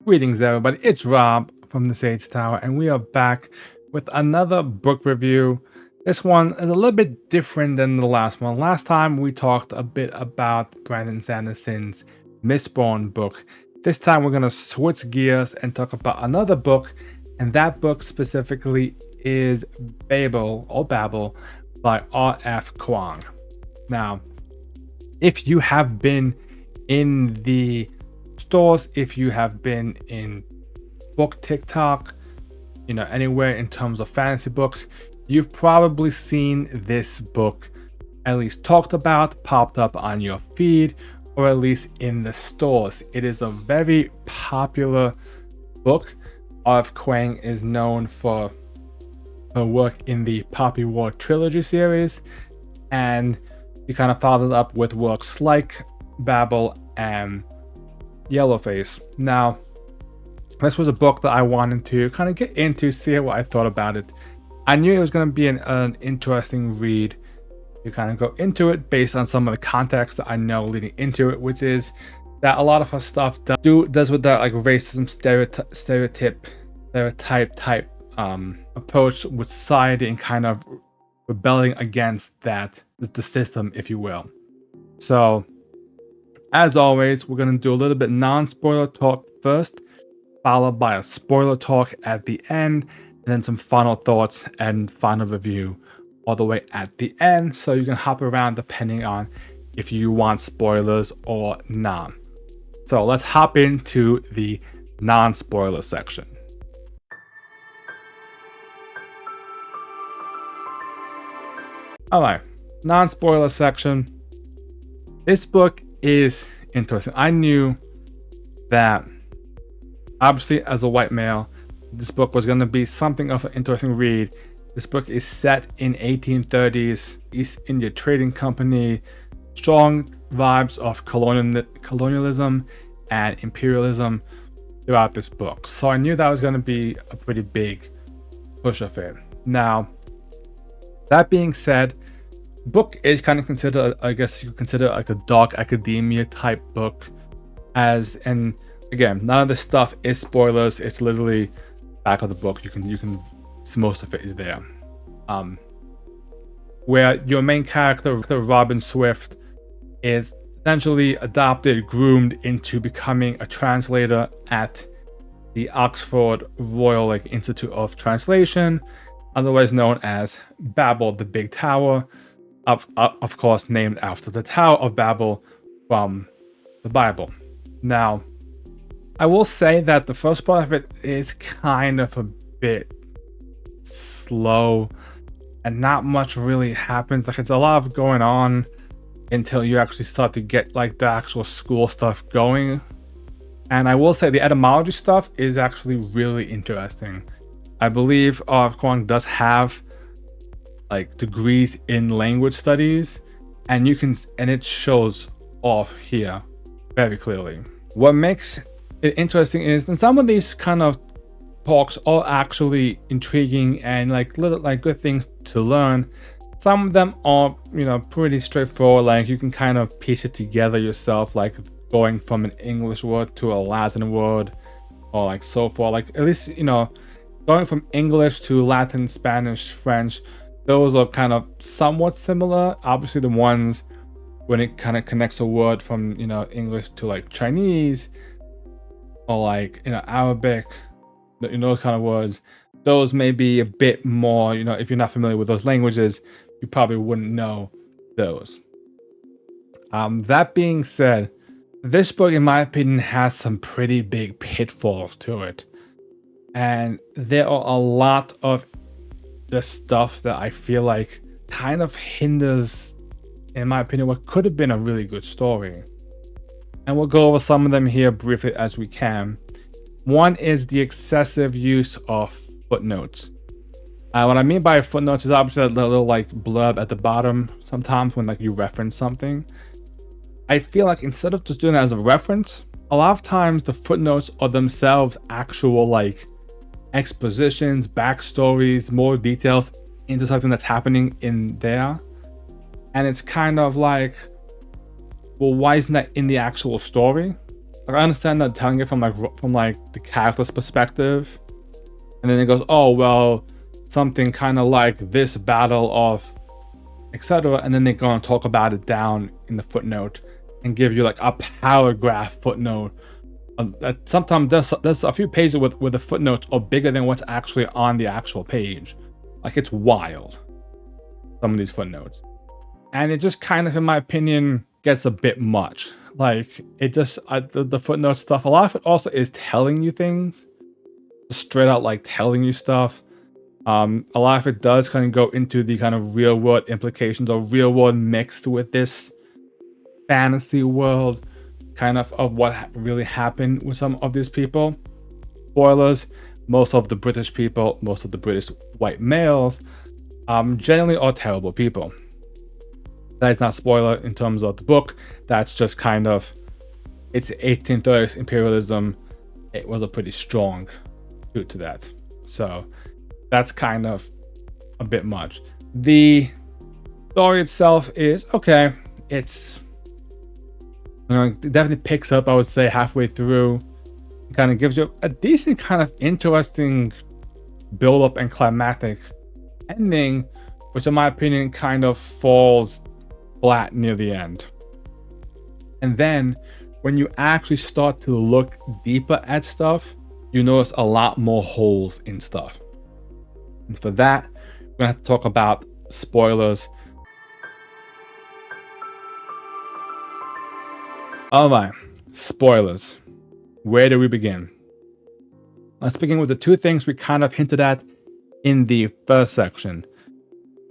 Greetings, everybody. It's Rob from the Sage Tower, and we are back with another book review. This one is a little bit different than the last one. Last time we talked a bit about Brandon Sanderson's Mistborn book. This time we're going to switch gears and talk about another book, and that book specifically is Babel by R.F. Kuang. Now, if you have been in the stores, if you have been in book TikTok, anywhere in terms of fantasy books, you've probably seen this book at least talked about, popped up on your feed, or at least in the stores. It is a very popular book. R.F. Kuang is known for her work in the Poppy War trilogy series, and he kind of followed up with works like Babel and Yellowface. Now, this was a book that I wanted to kind of get into, see what I thought about it. I knew it was going to be an interesting read to kind of go into it based on some of the context that I know leading into it, which is that a lot of her stuff does with that like racism stereotype type approach with society and kind of rebelling against the system, if you will. So, as always, we're going to do a little bit non-spoiler talk first, followed by a spoiler talk at the end, and then some final thoughts and final review all the way at the end, so you can hop around depending on if you want spoilers or not. So let's hop into the non-spoiler section. Alright, non-spoiler section. This book is interesting. I knew that, obviously, as a white male, this book was going to be something of an interesting read. This book is set in 1830s East India Trading Company, strong vibes of colonialism and imperialism throughout this book. So I knew that was going to be a pretty big push of it. Now, that being said, book is kind of considered, I guess you could consider like a dark academia type book, and again, none of this stuff is spoilers. It's literally back of the book. You can most of it is there. Where your main character, Robin Swift, is essentially adopted, groomed into becoming a translator at the Oxford Royal Institute of Translation, otherwise known as Babel, the Big Tower. Of course, named after the Tower of Babel from the Bible. Now, I will say that the first part of it is kind of a bit slow and not much really happens. Like, it's a lot of going on until you actually start to get like the actual school stuff going. And I will say the etymology stuff is actually really interesting. I believe R.F. Kuang does have like degrees in language studies, and it shows off here very clearly. What makes it interesting is that some of these kind of talks are actually intriguing and like little like good things to learn. Some of them are pretty straightforward, like you can kind of piece it together yourself, like going from an English word to a Latin word, or like so forth. Like at least going from English to Latin, Spanish, French, those are kind of somewhat similar. Obviously, the ones when it kind of connects a word from English to like Chinese or like Arabic, those kind of words, those may be a bit more. If you're not familiar with those languages, you probably wouldn't know those. That being said, this book, in my opinion, has some pretty big pitfalls to it, and there are a lot of the stuff that I feel like kind of hinders, in my opinion, what could have been a really good story. And we'll go over some of them here briefly as we can. One is the excessive use of footnotes. What I mean by footnotes is obviously that little like blurb at the bottom sometimes when like you reference something. I feel like instead of just doing that as a reference, a lot of times the footnotes are themselves actual like expositions, backstories, more details into something that's happening in there. And it's kind of like, well, why isn't that in the actual story? Like, I understand that telling it from the character's perspective, and then it goes, oh well, something kind of like this battle of etc., and then they go and talk about it down in the footnote and give you like a paragraph footnote. That sometimes there's a few pages where the footnotes are bigger than what's actually on the actual page. Like, it's wild, some of these footnotes, and it just kind of, in my opinion, gets a bit much. Like, it just the footnote stuff, a lot of it also is telling you things, straight out like telling you stuff. A lot of it does kind of go into the kind of real world implications, or real world mixed with this fantasy world, kind of what really happened with some of these people. Spoilers: most of the British people, most of the British white males, generally are terrible people. That is not spoiler in terms of the book. That's just kind of, it's 1830s imperialism. It was a pretty strong suit to that. So that's kind of a bit much. The story itself is okay. It's, it definitely picks up, I would say, halfway through. It kind of gives you a decent kind of interesting build up and climactic ending, which in my opinion kind of falls flat near the end. And then when you actually start to look deeper at stuff, you notice a lot more holes in stuff. And for that, we're gonna have to talk about spoilers. All right, spoilers. Where do we begin? Let's begin with the two things we kind of hinted at in the first section.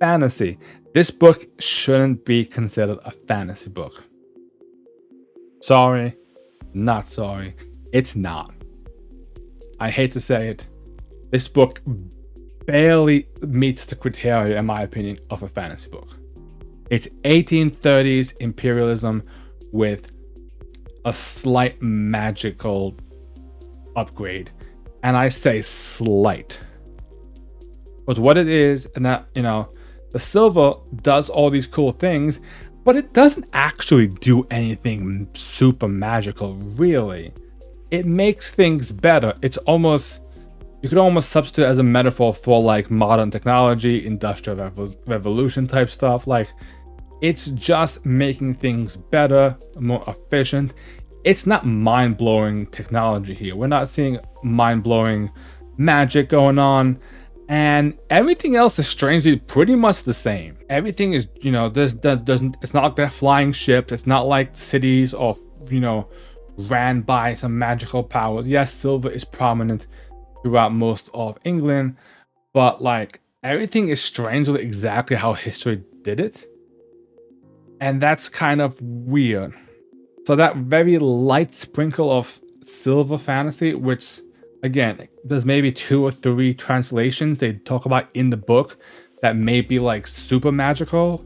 Fantasy. This book shouldn't be considered a fantasy book. Sorry, not sorry. It's not. I hate to say it. This book barely meets the criteria, in my opinion, of a fantasy book. It's 1830s imperialism with a slight magical upgrade. And I say slight. But what it is, and that, the silver does all these cool things, but it doesn't actually do anything super magical, really. It makes things better. It's almost, you could almost substitute it as a metaphor for like modern technology, industrial revolution type stuff. Like, it's just making things better, more efficient. It's not mind-blowing technology here. We're not seeing mind-blowing magic going on. And everything else is strangely pretty much the same. Everything is, it's not like they're flying ships. It's not like cities are, ran by some magical powers. Yes, silver is prominent throughout most of England, but like everything is strangely exactly how history did it. And that's kind of weird. So that very light sprinkle of silver fantasy, which again, there's maybe 2 or 3 translations they talk about in the book that may be like super magical.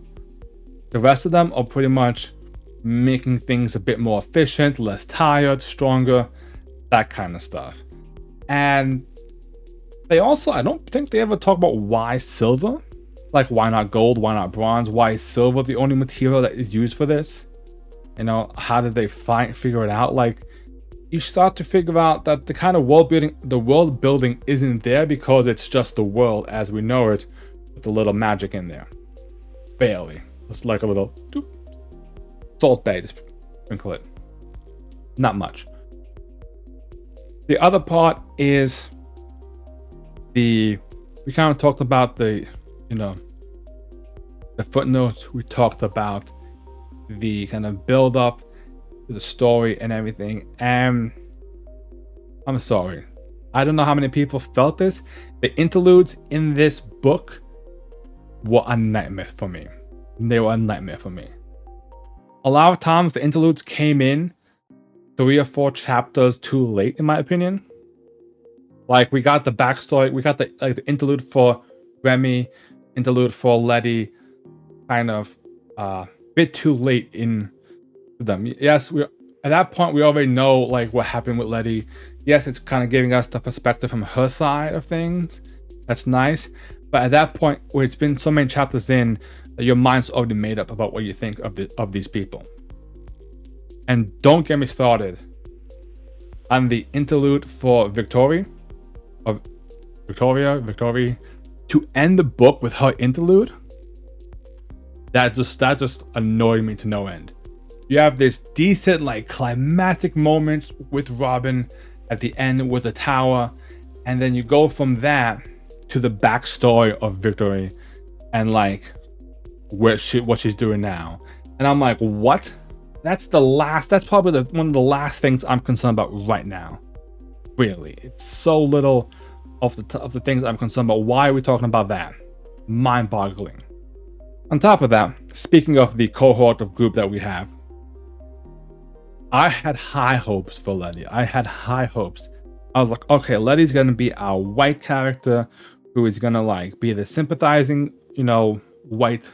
The rest of them are pretty much making things a bit more efficient, less tired, stronger, that kind of stuff. And they also, I don't think they ever talk about why silver. Like, why not gold? Why not bronze? Why is silver the only material that is used for this? How did they figure it out? Like, you start to figure out that the kind of world building isn't there because it's just the world as we know it, with a little magic in there. Barely. It's like a little doop, Salt Bay, just sprinkle it. Not much. The other part is we kind of talked about the footnotes. We talked about the kind of build up to the story and everything. And I'm sorry, I don't know how many people felt this. The interludes in this book were a nightmare for me. They were a nightmare for me. A lot of times the interludes came in 3 or 4 chapters too late, in my opinion. Like, we got the backstory, we got the interlude for Remy, interlude for Letty, kind of bit too late in them. Yes, at that point we already know like what happened with Letty. Yes, it's kind of giving us the perspective from her side of things. That's nice. But at that point, where it's been so many chapters in, your mind's already made up about what you think of these people. And don't get me started on the interlude for Victoria, to end the book with her interlude, that just annoyed me to no end. You have this decent like climactic moment with Robin at the end with the tower, and then you go from that to the backstory of Victory and like what she's doing now. And I'm like, what? That's probably one of the last things I'm concerned about right now. Really, it's so little of the things I'm concerned about. Why are we talking about that? Mind-boggling. On top of that, speaking of the cohort of group that we have, I had high hopes for Letty. I had high hopes. I was like, okay, Letty's gonna be our white character who is gonna like be the sympathizing, white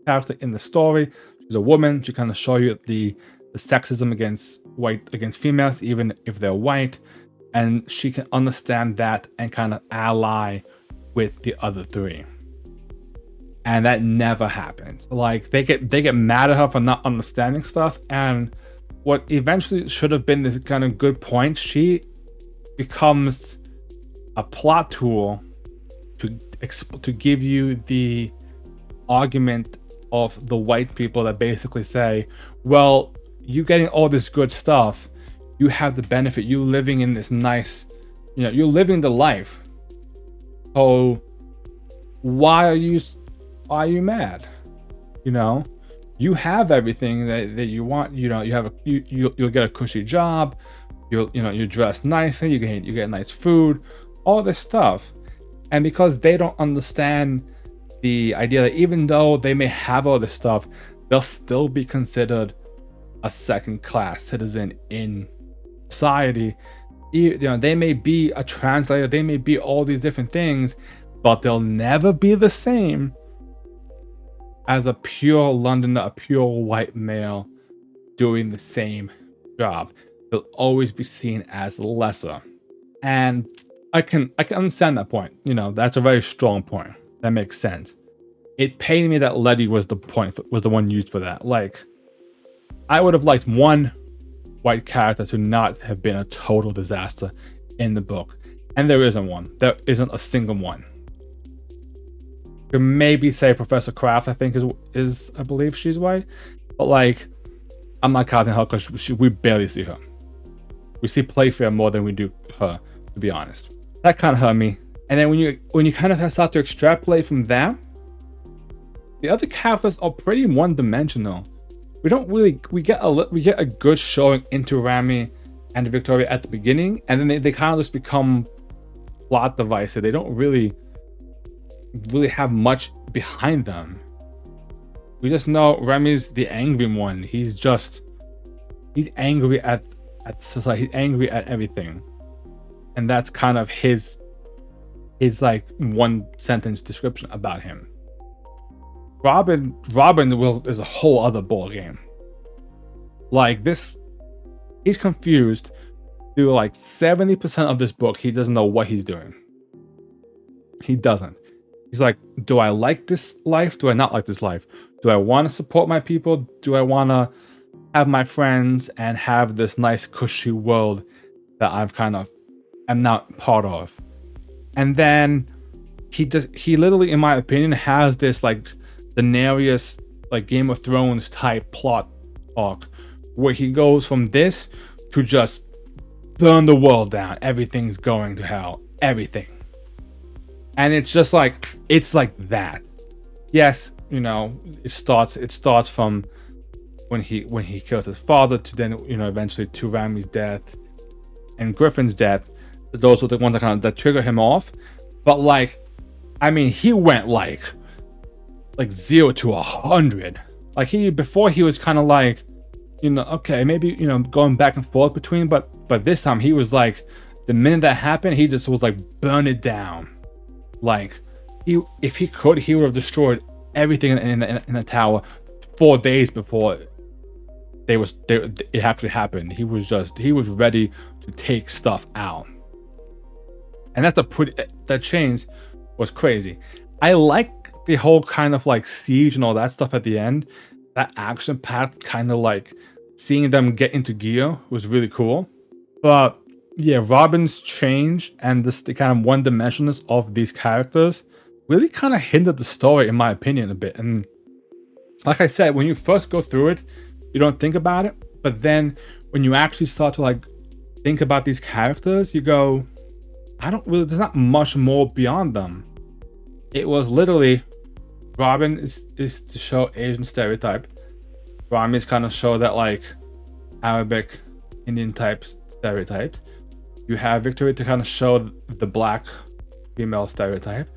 character in the story. She's a woman. She kind of show you the sexism against females, even if they're white, and she can understand that and kind of ally with the other three. And that never happened. Like they get mad at her for not understanding stuff, and what eventually should have been this kind of good point, she becomes a plot tool to give you the argument of the white people that basically say, well, you getting all this good stuff, you have the benefit, you living in this nice, you're living the life. So why are you mad? You have everything that you want. You'll get a cushy job. You dress nicely. You get nice food, all this stuff. And because they don't understand the idea that even though they may have all this stuff, they'll still be considered a second-class citizen in society. They may be a translator. They may be all these different things, but they'll never be the same as a pure Londoner, a pure white male doing the same job. They'll always be seen as lesser. And I can understand that point. That's a very strong point. That makes sense. It pained me that Letty was the one used for that. Like, I would have liked one white character to not have been a total disaster in the book. And there isn't one. There isn't a single one. You could maybe say Professor Kraft, I think is I believe she's white, but like, I'm not counting her because we barely see her. We see Playfair more than we do her, to be honest. That kind of hurt me. And then when you kind of start to extrapolate from that, the other characters are pretty one-dimensional. We get a good showing into Rami and Victoria at the beginning, and then they kind of just become plot devices. They don't really have much behind them. We just know Remy's the angry one. He's angry at society. He's angry at everything, and that's kind of his like one sentence description about him. Robin is a whole other ball game. Like this, he's confused through like 70% of this book. He doesn't know what he's doing. He doesn't. He's like, do I like this life? Do I not like this life? Do I want to support my people? Do I want to have my friends and have this nice cushy world that I'm not part of? And then he literally, in my opinion, has this like Daenerys, like Game of Thrones type plot arc where he goes from this to just burn the world down. Everything's going to hell. Everything. And it's just like, it's like that. Yes, it starts from when he kills his father to then, eventually to Rami's death and Griffin's death. Those were the ones that trigger him off. But like, I mean, he went like 0 to 100. Like before he was kind of like, okay, maybe, going back and forth between, but this time he was like, the minute that happened, he just was like, burn it down. Like, if he could, he would have destroyed everything in the tower 4 days before it actually happened. He was ready to take stuff out. And that change was crazy. I like the whole kind of like siege and all that stuff at the end. That action packed kind of like seeing them get into gear was really cool. But yeah, Robin's change and the kind of one-dimensionalness of these characters really kind of hindered the story, in my opinion, a bit. And like I said, when you first go through it, you don't think about it. But then when you actually start to like think about these characters, you go, I don't really, there's not much more beyond them. It was literally Robin is to show Asian stereotype. Rami is kind of show that like Arabic, Indian type stereotypes. You have Victory to kind of show the black female stereotype,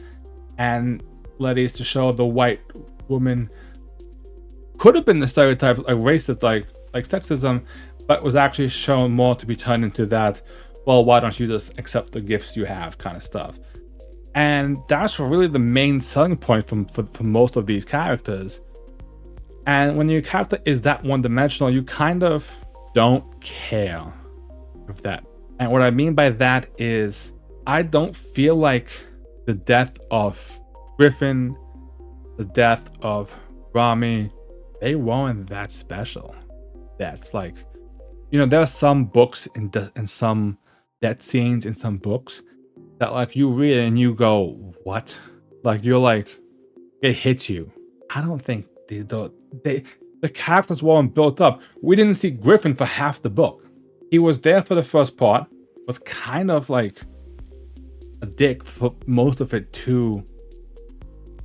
and Letty is to show the white woman. Could have been the stereotype like racist, like sexism, but was actually shown more to be turned into that, well, why don't you just accept the gifts you have kind of stuff. And that's really the main selling point for most of these characters. And when your character is that one-dimensional, you kind of don't care with that. And what I mean by that is I don't feel like the death of Griffin, the death of Rami, they weren't that special. That's like, you know, there are some books and some death scenes in some books that like you read it and you go, what? Like you're like, it hits you. I don't think the characters weren't built up. We didn't see Griffin for half the book. He was there for the first part, was kind of like a dick for most of it to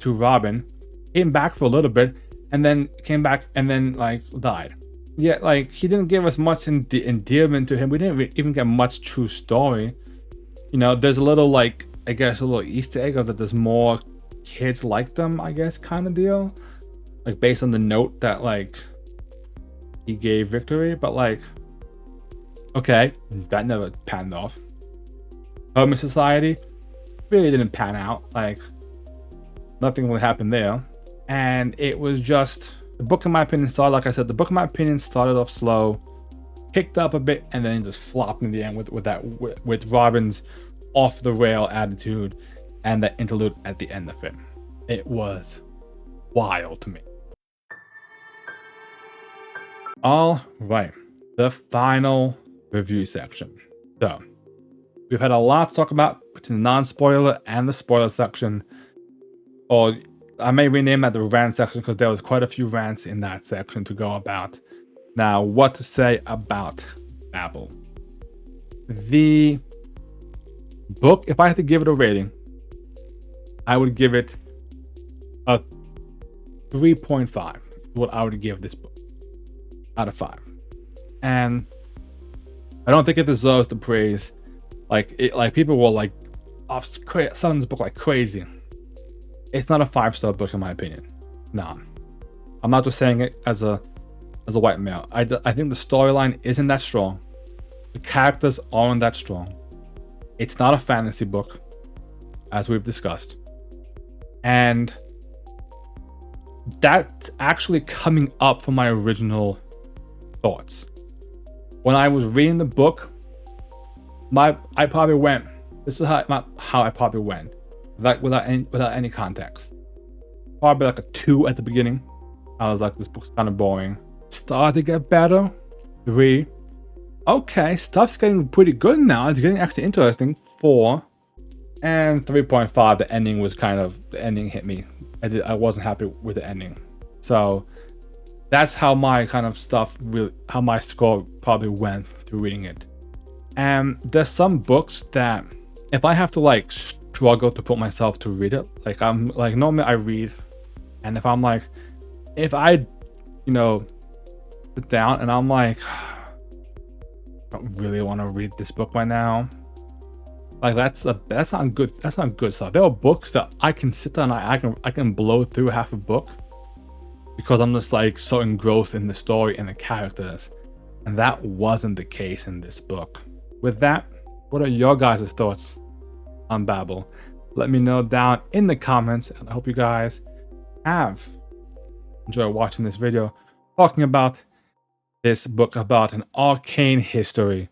Robin, came back for a little bit, and then came back and then like died. Yeah, like he didn't give us much endearment to him. We didn't even get much true story. You know, there's a little like, I guess a little Easter egg of that there's more kids like them, I guess, kind of deal. Like based on the note that like he gave Victory, but like, okay, that never panned off. Hermit Society really didn't pan out. Like nothing really happened there. And it was just, the book in my opinion started, like I said, the book in my opinion started off slow, picked up a bit, and then just flopped in the end with Robin's off the rail attitude and that interlude at the end of it. It was wild to me. All right, the final review section. So we've had a lot to talk about between the non-spoiler and the spoiler section, or I may rename that the rant section because there was quite a few rants in that section to go about. Now, what to say about Babel? The book, if I had to give it a rating, I would give it a 3.5. What I would give this book out of 5. And I don't think it deserves the praise. Like people were like off selling this book like crazy. It's not a 5-star book in my opinion. Nah, I'm not just saying it as a white male. I think the storyline isn't that strong. The characters aren't that strong. It's not a fantasy book, as we've discussed. And that's actually coming up from my original thoughts. When I was reading the book, I probably went, this is how I probably went, like without any context. Probably like a 2 at the beginning. I was like, this book's kind of boring. Started to get better. 3. Okay, stuff's getting pretty good now. It's getting actually interesting. 4. And 3.5, the ending hit me. I wasn't happy with the ending. So that's how my kind of stuff how my score probably went through reading it. And there's some books that if I have to like struggle to put myself to read it, like I'm like, normally I read, and if I sit down and I'm like, I don't really want to read this book right now, like that's not good. That's not good stuff. There are books that I can sit down and I can blow through half a book because I'm just like so engrossed in the story and the characters, and that wasn't the case in this book. With that, what are your guys' thoughts on Babel? Let me know down in the comments, and I hope you guys have enjoyed watching this video talking about this book about an arcane history